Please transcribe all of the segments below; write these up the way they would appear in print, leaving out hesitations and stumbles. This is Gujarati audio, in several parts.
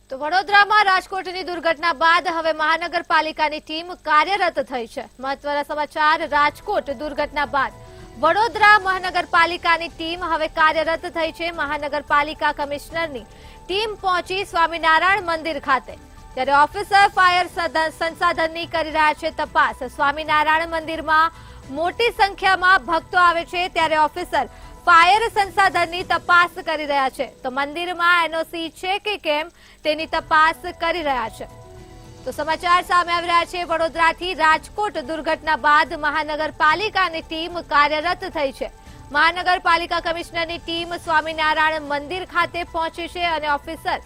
તો વડોદરામાં રાજકોટની દુર્ઘટના બાદ હવે મહાનગરપાલિકાની ટીમ કાર્યરત થઈ છે। મહત્વના સમાચાર રાજકોટ દુર્ઘટના બાદ વડોદરા મહાનગરપાલિકાની ટીમ હવે કાર્યરત થઈ છે। મહાનગરપાલિકા કમિશનરની ટીમ પહોંચી સ્વામિનારાયણ મંદિર ખાતે, ત્યારે ઓફિસર ફાયર સંસાધનની કરી રહ્યા છે તપાસ। સ્વામિનારાયણ મંદિરમાં મોટી સંખ્યામાં ભક્તો આવે છે, ત્યારે ઓફિસર ફાયર સંસાધનની તપાસ કરી રહ્યા છે। તો મંદિરમાં એનઓસી છે કે કેમ તેની તપાસ કરી રહ્યા છે। તો સમાચાર સામે આવી રહ્યા છે વડોદરાથી। રાજકોટ દુર્ઘટના બાદ મહાનગરપાલિકાની ટીમ કાર્યરત થઈ છે। મહાનગરપાલિકા કમિશનરની ટીમ સ્વામિનારાયણ મંદિર ખાતે પહોંચી છે અને ઓફિસર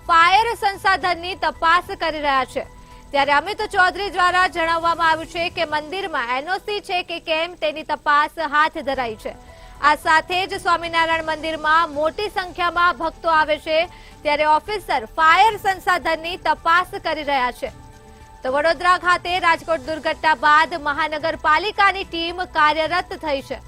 ફાયર સંસાધનની તપાસ કરી રહ્યા છે। ત્યારે અમિત ચૌધરી દ્વારા જણાવવામાં આવ્યું છે કે મંદિરમાં એનઓસી છે કે કેમ તેની તપાસ હાથ ધરાઈ છે। આ સાથે જ સ્વામિનારાયણ મંદિરમાં મોટી સંખ્યામાં ભક્તો આવે છે, ત્યારે ઓફિસર ફાયર સંસાધનની તપાસ કરી રહ્યા છે। તો વડોદરા ખાતે રાજકોટ દુર્ઘટના બાદ મહાનગરપાલિકાની ટીમ કાર્યરત થઈ છે।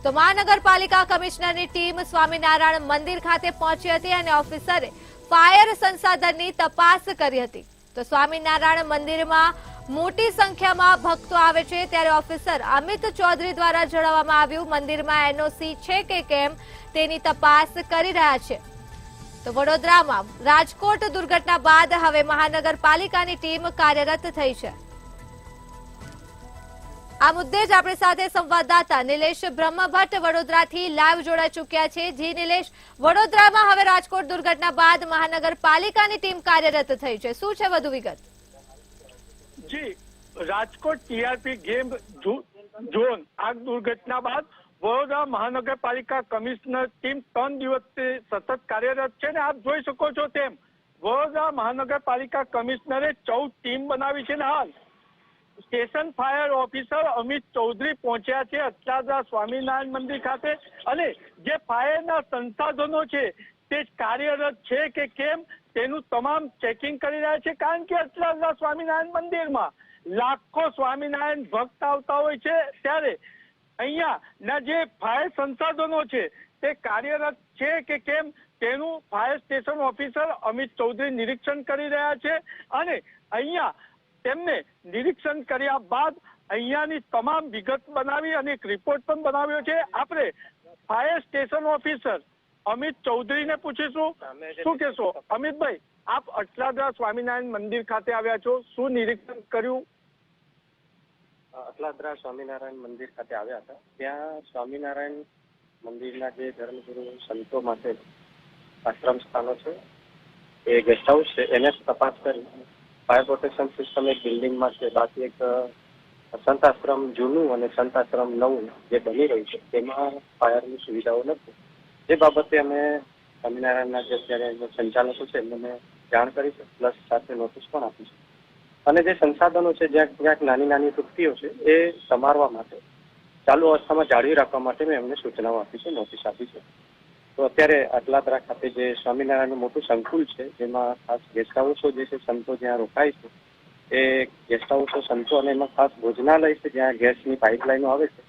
તો મહાનગરપાલિકા કમિશનરની ટીમ સ્વામિનારાયણ મંદિર ખાતે પહોંચી હતી અને ઓફિસરે ફાયર સંસાધનની તપાસ કરી હતી। તો સ્વામિનારાયણ મંદિરમાં મોટી સંખ્યામાં ભક્તો આવે છે, ત્યારે ઓફિસર અમિત ચૌધરી દ્વારા જણાવવામાં આવ્યું મંદિરમાં એનઓસી છે કે કેમ તેની તપાસ કરી રહ્યા છે। તો વડોદરામાં રાજકોટ દુર્ઘટના બાદ હવે મહાનગરપાલિકાની ટીમ કાર્યરત થઈ છે। આ મુદ્દે જ આપણી સાથે સંવાદદાતા નિલેશ બ્રહ્મભટ્ટ વડોદરાથી લાઈવ જોડાઈ ચૂક્યા છે। જી નિલેશ, વડોદરામાં હવે રાજકોટ દુર્ઘટના બાદ મહાનગરપાલિકાની ટીમ કાર્યરત થઈ છે, શું છે વધુ વિગત? જી, રાજકોટ ટીઆરપી ગેમ ઝોન આગ દુર્ઘટના બાદ વડોદરા મહાનગરપાલિકા કમિશનર ટીમ 3 દિવસથી સતત કાર્યરત છે ને આપ જોઈ શકો છો તેમ વડોદરા મહાનગરપાલિકા કમિશનરે 14 ટીમ બનાવી છે ને હાલ station fire officer Amit Chaudhary પહોંચ્યા છે અટલાદરા સ્વામિનારાયણ મંદિર ખાતે, અને જે ફાયરના સંસાધનો છે તે કાર્યરત છે કે કેમ તેનું તમામ ચેકિંગ કરી રહ્યા છે। કારણ કે અટલાદરા સ્વામિનારાયણ મંદિરમાં લાખો સ્વામિનારાયણ ભક્ત આવતા હોય છે, ત્યારે અહીંયાના જે ફાયર સંસાધનો છે તે કાર્યરત છે કે કેમ તેનું fire station officer Amit Chaudhary નિરીક્ષણ કરી રહ્યા છે। અને અહીંયા તેમને નિરીક્ષણ કર્યા બાદ અહીંયાની તમામ વિગત બનાવી અને એક રિપોર્ટ પણ બનાવ્યો છે। આપણે ફાયર સ્ટેશન ઓફિસર અમિત ચૌધરીને પૂછીશું, શું કહેશો અમિતભાઈ? આપ અટલાદરા સ્વામિનારાયણ મંદિર ખાતે આવ્યા છો, શું નિરીક્ષણ કર્યું? અટલાદરા સ્વામિનારાયણ મંદિર ખાતે આવ્યા હતા, ત્યાં સ્વામિનારાયણ મંદિરના જે ધર્મગુરુ સંતો માટે આશ્રમ સ્થાનો છે એ ગેસ્ટ હાઉસ છે એને તપાસ કરી ફાયર પ્રોટેક્શન સિસ્ટમ એક બિલ્ડિંગમાં છે, બાકી એક સંત આશ્રમ જૂનું અને સંત આશ્રમ નવું જે બની રહ્યું છે તેમાં ફાયરની સુવિધાઓ નથી। એ બાબતે અમે સ્વામિનારાયણના જે અત્યારે સંચાલકો છે એમને જાણ કરી છે, પ્લસ સાથે નોટિસ પણ આપી છે। અને જે સંસાધનો છે જ્યાં ક્યાંક નાની નાની તૃપ્તિઓ છે એ સમારવા માટે ચાલુ અવસ્થામાં જાળવી રાખવા માટે મેં એમને સૂચનાઓ આપી છે, નોટિસ આપી છે। તો અત્યારે અટલાદરા ખાતે જે સ્વામિનારાયણનું મોટું સંકુલ છે જેમાં ખાસ ગેસ્ટ હાઉસો જે છે સંતો જ્યાં રોકાય છે એ ગેસ્ટ હાઉસો સંતો, અને એમાં ખાસ ભોજનાલય છે જ્યાં ગેસની પાઇપલાઇનો આવે છે,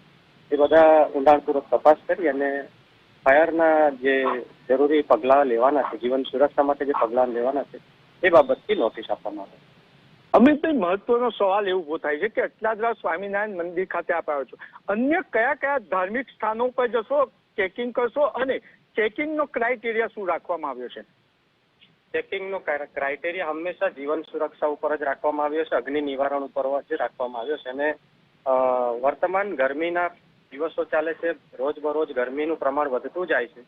એ બધા ઊંડાણપૂર્વક તપાસ કરી અને ફાયરના જે જરૂરી પગલાં લેવાના છે, જીવન સુરક્ષા માટે જે પગલાં લેવાના છે એ બાબતથી નોટિસ આપવામાં આવે છે। અમિતભાઈ, મહત્વનો સવાલ એવો ઉભો થાય છે કે અટલાદરા સ્વામિનારાયણ મંદિર ખાતે આપ આવ્યો છો, અન્ય કયા કયા ધાર્મિક સ્થાનો પર જશો, ચેકિંગ કરશો અને ચેકિંગનો ક્રાઇટેરિયા શું રાખવામાં આવ્યો છે? ચેકિંગનો ક્રાઇટેરિયા હંમેશા જીવન સુરક્ષા ઉપર જ રાખવામાં આવ્યો છે, અગ્નિ નિવારણ ઉપર જ રાખવામાં આવ્યો છે। અને વર્તમાન ગરમીના દિવસો ચાલે છે, રોજબરોજ ગરમીનું પ્રમાણ વધતું જાય છે,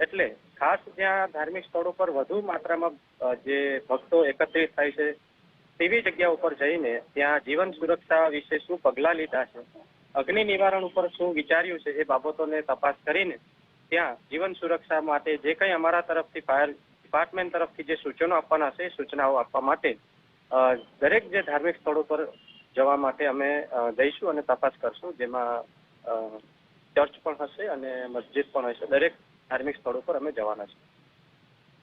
એટલે ખાસ જ્યાં ધાર્મિક સ્થળો પર વધુ માત્રામાં જે ભક્તો એકત્રિત થાય છે તેવી જગ્યા ઉપર જઈને ત્યાં જીવન સુરક્ષા વિશે શું પગલાં લીધા છે, અગ્નિ નિવારણ ઉપર શું વિચાર્યું છે, એ બાબતોને તપાસ કરીને ત્યાં જીવન સુરક્ષા માટે જે કંઈ અમારા તરફથી ફાયર ડિપાર્ટમેન્ટ તરફથી જે સૂચનો આપવાના છે એ સૂચનાઓ આપવા માટે દરેક જે ધાર્મિક સ્થળો પર જવા માટે અમે જઈશું અને તપાસ કરશું, જેમાં ચર્ચ પણ હશે અને મસ્જિદ પણ હશે। દરેક ધાર્મિક સ્થળો પર અમે જવાના છીએ।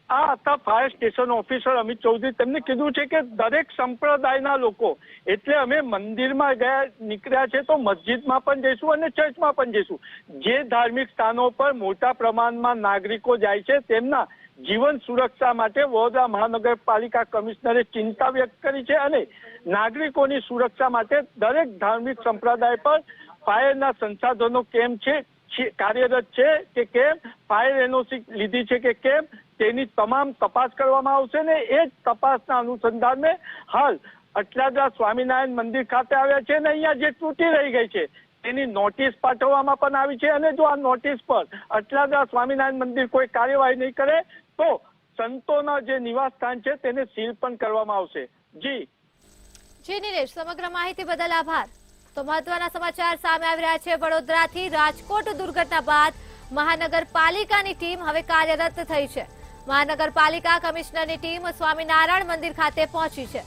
આ હતા fire station officer Amit Chaudhary. તેમને કીધું છે કે દરેક સંપ્રદાયના લોકો, એટલે અમે મંદિરમાં નીકળ્યા છે તો મસ્જિદમાં પણ જઈશું અને ચર્ચમાં પણ જઈશું। જે ધાર્મિક સ્થાનો પર મોટા પ્રમાણમાં નાગરિકો જાય છે તેમના જીવન સુરક્ષા માટે વડોદરા મહાનગરપાલિકા કમિશનરે ચિંતા વ્યક્ત કરી છે અને નાગરિકોની સુરક્ષા માટે દરેક ધાર્મિક સંપ્રદાય પર ફાયરના સંસાધનો કેમ છે કાર્યરત છે કે કેમ, ફાયર એનઓસી લીધી છે કે કેમ, તેની તમામ તપાસ કરવામાં આવશે ને એ જ તપાસના અનુસંધાને હાલ અટલાદરા સ્વામિનારાયણ મંદિર ખાતે આવ્યા છે અને અહીંયા જે તૂટી રહી ગઈ છે તેની નોટિસ પાઠવવામાં પણ આવી છે અને જો આ નોટિસ પર અટલાદરા સ્વામિનારાયણ મંદિર કોઈ કાર્યવાહી નહીં કરે તો સંતોના જે નિવાસ સ્થાન છે તેને સીલ પણ કરવામાં આવશે. જી નિલેશ, સમગ્ર માહિતી બદલ આભાર. તો મહત્વના સમાચાર સામે આવી રહ્યા છે. વડોદરાથી રાજકોટ દુર્ઘટના બાદ મહાનગરપાલિકાની ટીમ હવે કાર્યરત થઈ છે. મહાનગરપાલિકા કમિશનરની ટીમ સ્વામિનારાયણ મંદિર ખાતે પહોંચી છે.